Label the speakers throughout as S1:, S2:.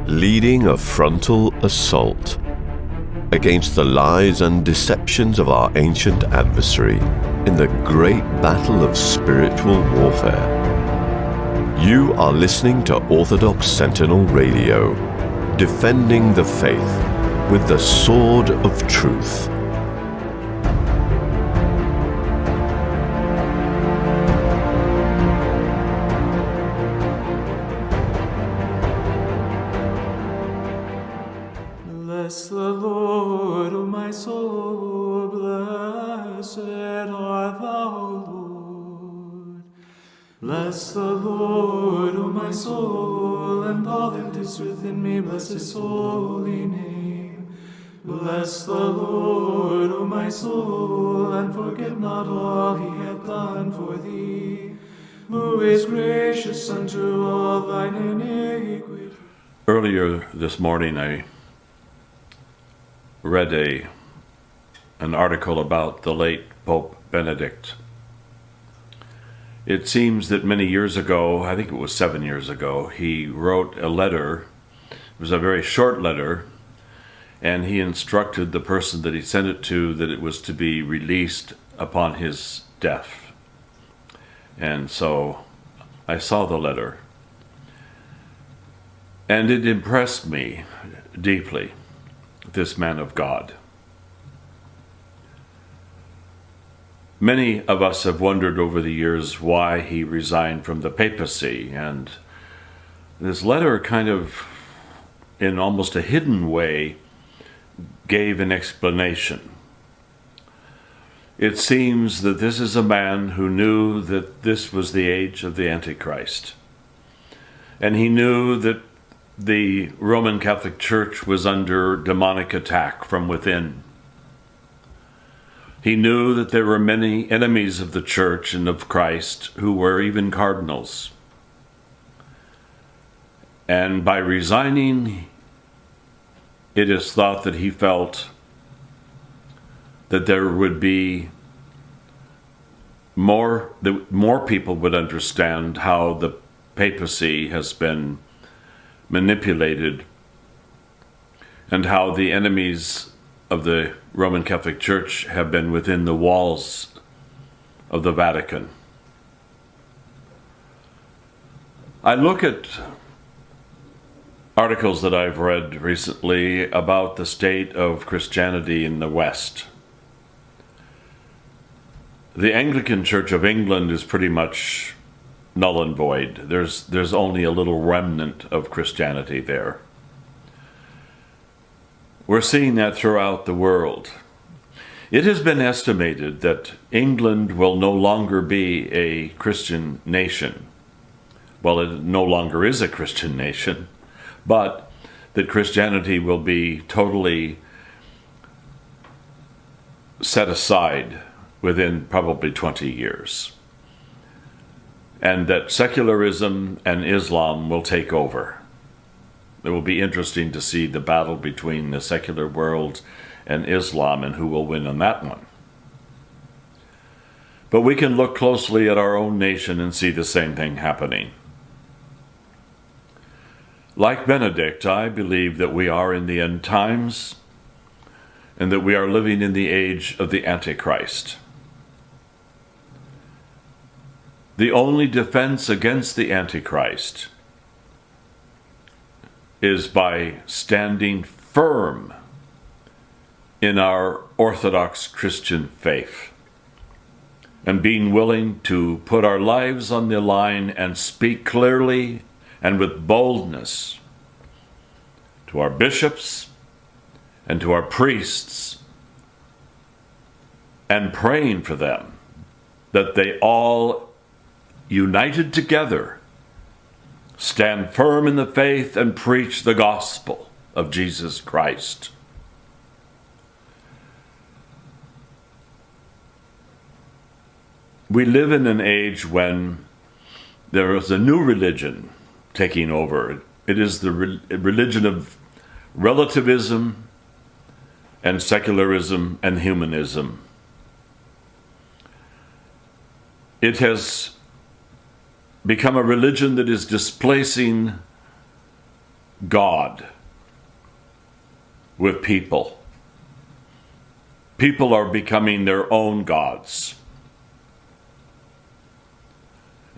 S1: leading a frontal assault against the lies and deceptions of our ancient adversary in the great battle of spiritual warfare. You are listening to Orthodox Sentinel Radio, defending the faith with the sword of truth.
S2: Bless the Lord, O my soul, blessed art thou, Lord. Bless the Lord, O my soul, and all that is within me, bless his holy name. Bless the Lord, O my soul, and forget not all he hath done for thee, who is gracious unto all thine iniquity.
S3: Earlier this morning, I read an article about the late Pope Benedict. It seems that many years ago, I think it was 7 years ago, he wrote a letter. It was a very short letter, and he instructed the person that he sent it to that it was to be released upon his death. And so I saw the letter, and it impressed me deeply, this man of God. Many of us have wondered over the years why he resigned from the papacy, and this letter kind of, in almost a hidden way, gave an explanation. It seems that this is a man who knew that this was the age of the Antichrist, and he knew that the Roman Catholic Church was under demonic attack from within. He knew that there were many enemies of the Church and of Christ who were even cardinals. And by resigning, it is thought that he felt that there would be more people would understand how the papacy has been manipulated, and how the enemies of the Roman Catholic Church have been within the walls of the Vatican. I look at articles that I've read recently about the state of Christianity in the West. The Anglican Church of England is pretty much null and void. There's only a little remnant of Christianity there. We're seeing that throughout the world. It has been estimated that England will no longer be a Christian nation. Well, it no longer is a Christian nation, but that Christianity will be totally set aside within probably 20 years. And that secularism and Islam will take over. It will be interesting to see the battle between the secular world and Islam and who will win on that one. But we can look closely at our own nation and see the same thing happening. Like Benedict, I believe that we are in the end times and that we are living in the age of the Antichrist. The only defense against the Antichrist is by standing firm in our Orthodox Christian faith and being willing to put our lives on the line and speak clearly and with boldness to our bishops and to our priests, and praying for them that they all, united together, stand firm in the faith and preach the gospel of Jesus Christ. We live in an age when there is a new religion taking over. It is the religion of relativism and secularism and humanism. It has become a religion that is displacing God with people. People are becoming their own gods.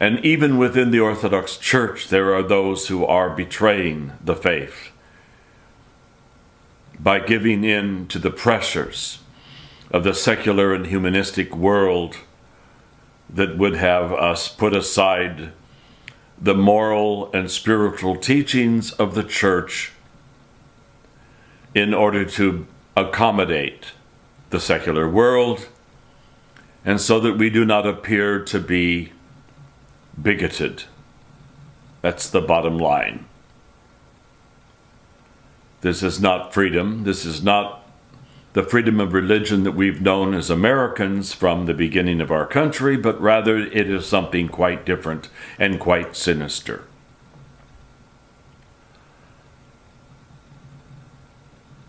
S3: And even within the Orthodox Church, there are those who are betraying the faith by giving in to the pressures of the secular and humanistic world that would have us put aside the moral and spiritual teachings of the Church in order to accommodate the secular world, and so that we do not appear to be bigoted. That's the bottom line. This is not freedom. This is not the freedom of religion that we've known as Americans from the beginning of our country, but rather it is something quite different and quite sinister.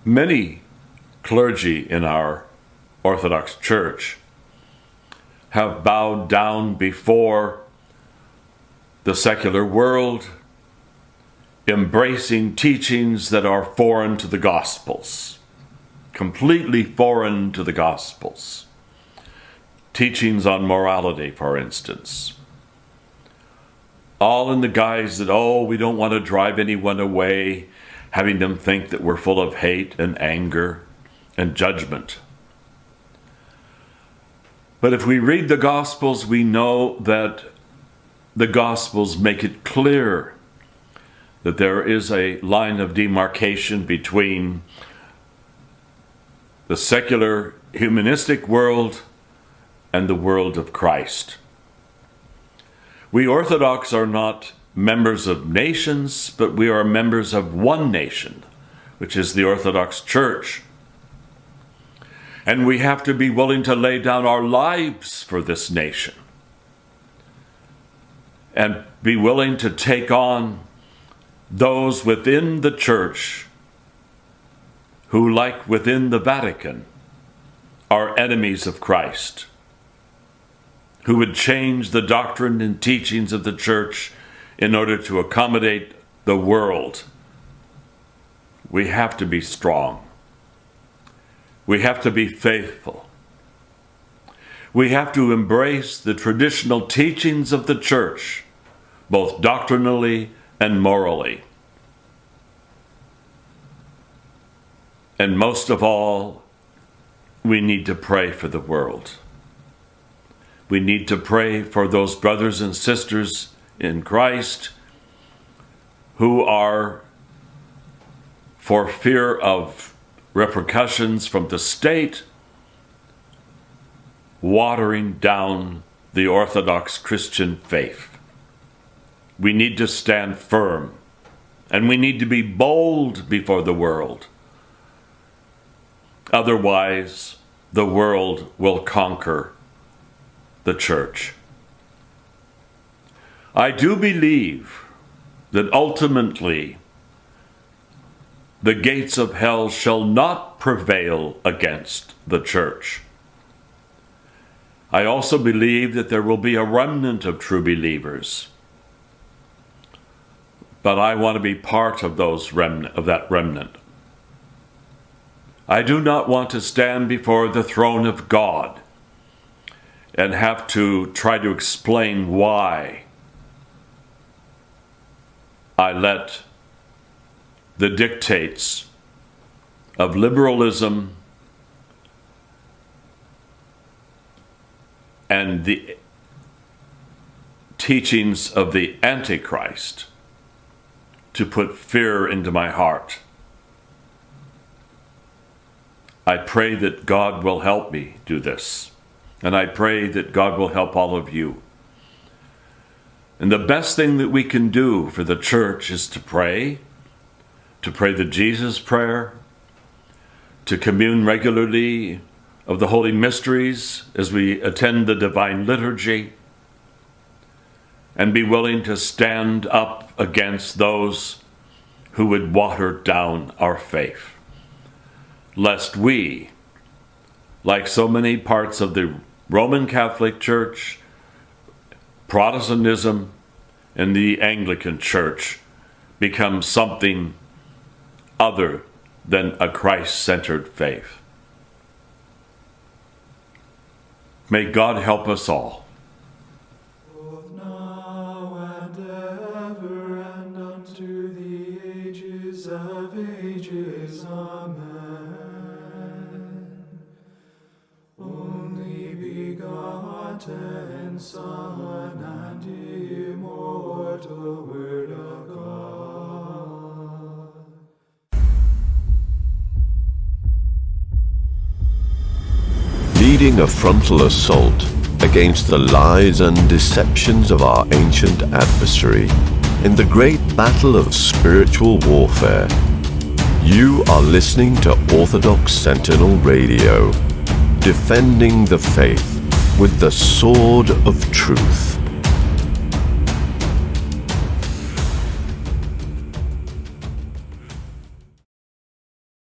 S3: Many clergy in our Orthodox Church have bowed down before the secular world, embracing teachings that are foreign to the Gospels, completely foreign to the Gospels. Teachings on morality, for instance. All in the guise that, we don't want to drive anyone away, having them think that we're full of hate and anger and judgment. But if we read the Gospels, we know that the Gospels make it clear that there is a line of demarcation between the secular humanistic world and the world of Christ. We Orthodox are not members of nations, but we are members of one nation, which is the Orthodox Church. And we have to be willing to lay down our lives for this nation and be willing to take on those within the Church who, like within the Vatican, are enemies of Christ, who would change the doctrine and teachings of the Church in order to accommodate the world. We have to be strong. We have to be faithful. We have to embrace the traditional teachings of the Church, both doctrinally and morally. And most of all, we need to pray for the world. We need to pray for those brothers and sisters in Christ who are, for fear of repercussions from the state, watering down the Orthodox Christian faith. We need to stand firm, and we need to be bold before the world. Otherwise, the world will conquer the Church. I do believe that ultimately the gates of hell shall not prevail against the Church. I also believe that there will be a remnant of true believers. But I want to be part of that remnant. I do not want to stand before the throne of God and have to try to explain why I let the dictates of liberalism and the teachings of the Antichrist to put fear into my heart. I pray that God will help me do this, and I pray that God will help all of you. And the best thing that we can do for the Church is to pray the Jesus prayer, to commune regularly of the Holy Mysteries as we attend the Divine Liturgy, and be willing to stand up against those who would water down our faith, lest we, like so many parts of the Roman Catholic Church, Protestantism, and the Anglican Church, become something other than a Christ-centered faith. May God help us all.
S2: Both now and ever and unto the ages of ages. Amen. Only begotten Son and immortal Word of God.
S1: Leading a frontal assault against the lies and deceptions of our ancient adversary in the great battle of spiritual warfare. You are listening to Orthodox Sentinel Radio, defending the faith with the sword of truth.